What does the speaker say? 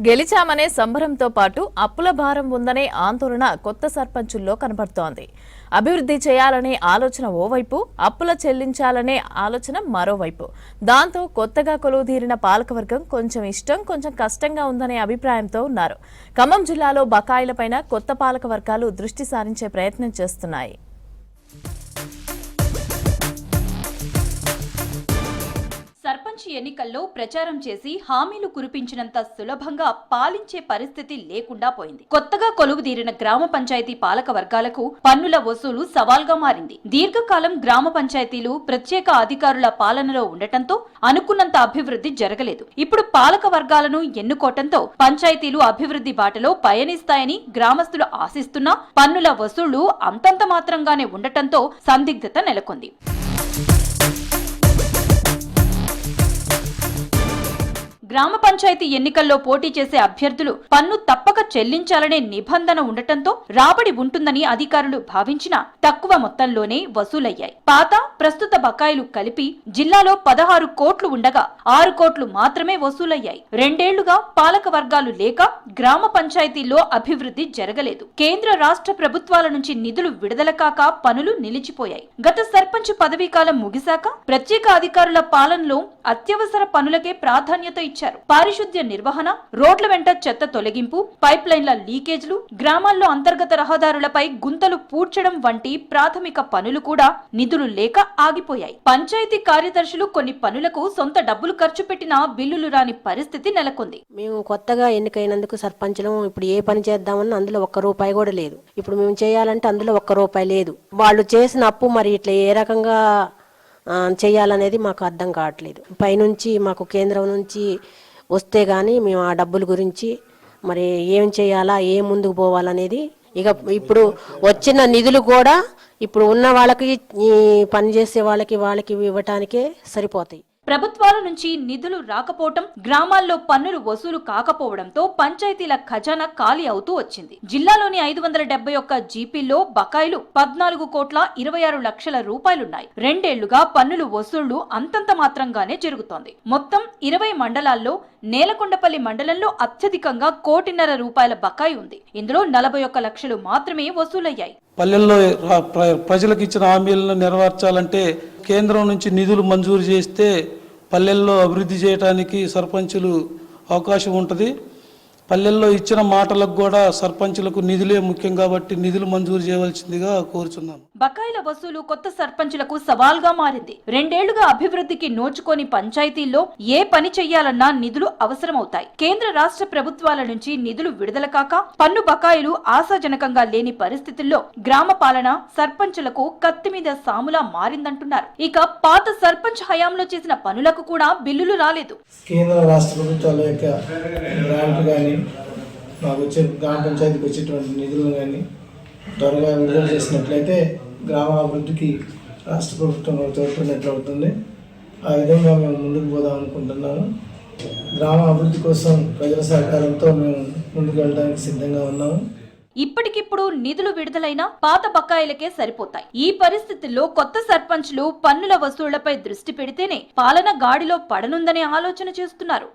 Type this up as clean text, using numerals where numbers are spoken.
గెలిచామనే సంబరంతో పాటు అప్పుల భారం ఉందనే ఆందోళన కొత్త సర్పంచుల్లో కనబడుతోంది. అభివృద్ధి చేయాలనే ఆలోచన ఓవైపు, అప్పుల చెల్లించాలనే ఆలోచన మరోవైపు. దాంతో కొత్తగా కొలువుదీరిన పాలకవర్గం కొంచెం ఇష్టం, కొంచెం కష్టంగా ఉందనే అభిప్రాయంతో ఉన్నారు. ఖమ్మం జిల్లాలో బకాయిలపైన కొత్త పాలకవర్గాలు దృష్టి సారించే ప్రయత్నం చేస్తున్నాయి. సర్పంచ్ ఎన్నికల్లో ప్రచారం చేసి హామీలు కురిపించినంత సులభంగా పాలించే పరిస్థితి లేకుండా పోయింది. కొత్తగా కొలువుదీరిన గ్రామ పంచాయతీ పాలక వర్గాలకు పన్నుల వసూలు సవాల్గా మారింది. దీర్ఘకాలం గ్రామ పంచాయతీలు ప్రత్యేక అధికారుల పాలనలో ఉండటంతో అనుకున్నంత అభివృద్ధి జరగలేదు. ఇప్పుడు పాలక వర్గాలను ఎన్నుకోవటంతో పంచాయతీలు అభివృద్ధి బాటలో పయనిస్తాయని గ్రామస్తులు ఆశిస్తున్నా పన్నుల వసూళ్లు అంతంత మాత్రంగానే ఉండటంతో సందిగ్ధత నెలకొంది. గ్రామ పంచాయతీ ఎన్నికల్లో పోటీ చేసే అభ్యర్థులు పన్ను తప్పక చెల్లించాలనే నిబంధన ఉండటంతో రాబడి ఉంటుందని అధికారులు భావించినా తక్కువ మొత్తంలోనే వసూలయ్యాయి. పాత, ప్రస్తుత బకాయిలు కలిపి జిల్లాలో 16 కోట్లు ఉండగా 6 కోట్లు మాత్రమే వసూలయ్యాయి. 2 ఏళ్లుగా పాలక వర్గాలు లేక గ్రామ పంచాయతీల్లో అభివృద్ధి జరగలేదు. కేంద్ర రాష్ట్ర ప్రభుత్వాల నుంచి నిధులు విడుదల కాక పనులు నిలిచిపోయాయి. గత సర్పంచ్ పదవీ కాలం ముగిశాక ప్రత్యేక అధికారుల పాలనలో అత్యవసర పనులకే ప్రాధాన్యత ఇచ్చారు. పారిశుద్ధ్య నిర్వహణ, రోడ్ల వెంట చెత్త తొలగింపు, పైప్ లైన్ల లీకేజ్లు, గ్రామాల్లో అంతర్గత రహదారులపై గుంతలు పూడ్చడం వంటి ప్రాథమిక పనులు కూడా నిధులు లేక ఆగిపోయాయి. పంచాయతీ కార్యదర్శులు కొన్ని పనులకు సొంత డబ్బులు ఖర్చు పెట్టినా బిల్లులు రాని పరిస్థితి నెలకొంది. మేము కొత్తగా ఎన్నికైనందుకు సర్పంచులు ఇప్పుడు ఏ పని చేద్దామని అందులో 1 రూపాయి కూడా లేదు. ఇప్పుడు మేము చేయాలంటే అందులో 1 రూపాయి లేదు. వాళ్ళు చేసిన అప్పు మరి ఇట్లా ఏ రకంగా చేయాలనేది మాకు అర్థం కావట్లేదు. పైనుంచి మాకు కేంద్రం నుంచి వస్తే గానీ మేము ఆ డబ్బుల గురించి మరి ఏం చేయాలా, ఏం ముందుకు పోవాలనేది ఇప్పుడు వచ్చిన నిధులు కూడా ఇప్పుడు ఉన్న వాళ్ళకి పని చేసే వాళ్ళకి ఇవ్వటానికే సరిపోతాయి. ప్రభుత్వాల నుంచి నిధులు రాకపోవటం, గ్రామాల్లో పన్నులు వసూలు కాకపోవడంతో పంచాయతీల ఖజానా ఖాళీ అవుతూ వచ్చింది. జిల్లాలోని 571 జీపీల్లో బకాయిలు 14 కోట్ల 26 లక్షల రూపాయలున్నాయి. 2 ఏళ్లుగా పన్నులు వసూళ్లు అంతంత మాత్రంగానే జరుగుతోంది. మొత్తం 20 మండలాల్లో నేలకొండపల్లి మండలంలో అత్యధికంగా 1.5 కోటి రూపాయల బకాయి ఉంది. ఇందులో 41 లక్షలు మాత్రమే వసూలయ్యాయి. పల్లెల్లో ప్రజలకు ఇచ్చిన హామీలను నెరవేర్చాలంటే కేంద్రం నుంచి నిధులు మంజూరు చేస్తే పల్లెల్లో అభివృద్ధి చేయడానికి సర్పంచులు అవకాశం ఉంటుంది. పల్లెల్లో ఇచ్చిన మాటలకు కూడా సర్పంచులకు నిధులే ముఖ్యం కాబట్టి నిధులు మంజూరు చేయవలసిందిగా కోరుచున్నాను. బకాయిల వసూలు కొత్త సర్పంచులకు సవాల్గా మారింది. 2 ఏళ్లుగా అభివృద్ధికి నోచుకోని పంచాయతీల్లో ఏ పని చెయ్యాలన్నా నిధులు అవసరమవుతాయి. కేంద్ర రాష్ట్ర ప్రభుత్వాల నుంచి నిధులు విడుదల కాక పన్ను బకాయిలు ఆశాజనకంగా లేని పరిస్థితుల్లో గ్రామ పాలన సర్పంచులకు కత్తి మీద సాములా మారిందంటున్నారు. ఇక పాత సర్పంచ్ హయాంలో చేసిన పనులకు కూడా బిల్లులు రాలేదు. కేంద్ర రాష్ట్ర ప్రభుత్వాల యొక్క గ్రాంట్ కానీ మాకు వచ్చే గ్రామ పంచాయతీకి వచ్చేటువంటి నిధులను కానీ త్వరగా విడుదల చేసినట్లయితే గ్రామ అభివృద్ధికి రాష్ట్ర ప్రభుత్వం తోడ్పడినట్లు అవుతుంది. ఆ విధంగా మేము ముందుకు పోదాం అనుకుంటున్నాను. గ్రామ అభివృద్ధి కోసం ప్రజల సహకారంతో మేము ముందుకు వెళ్ళడానికి సిద్ధంగా ఉన్నాము. ఇప్పటికిప్పుడు నిధులు విడుదలైనా పాత బకాయిలకే సరిపోతాయి. ఈ పరిస్థితుల్లో కొత్త సర్పంచ్లు పన్నుల వసూళ్లపై దృష్టి పెడితేనే పాలన గాడిలో పడనుందనే ఆలోచన చేస్తున్నారు.